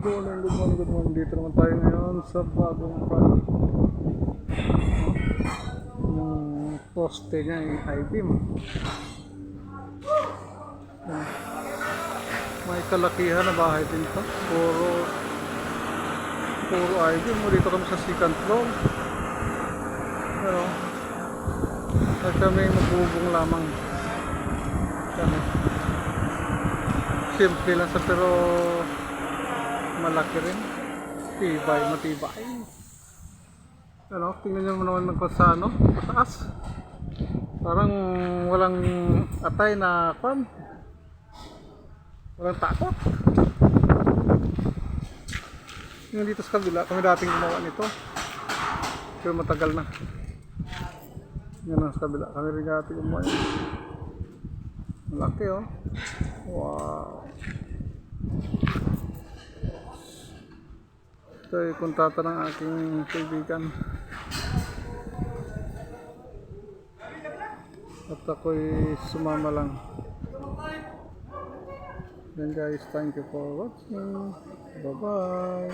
Good morning. Dito naman tayo ngayon sa bagong project. Yung poste niya yung I-beam. May kalakihan na bahay din to. Puro I-beam. Dito kami sa second floor. Pero at kami magbubong lamang. Kami. Simple lang sa pero malaki rin. Matibay. Ano, tingnan nyo naman ng sa ano, mataas. Parang walang atay na kwan. Walang takot. Yung dito sa kabila, kami dating gumawa nito. Pero matagal na. Yan ang sa kabila, kami rin dating gumawa nito. Malaki oh. Wow. Ito ay kontata ng aking kaibigan. At ako'y sumama lang. Then guys, thank you for watching. Bye bye.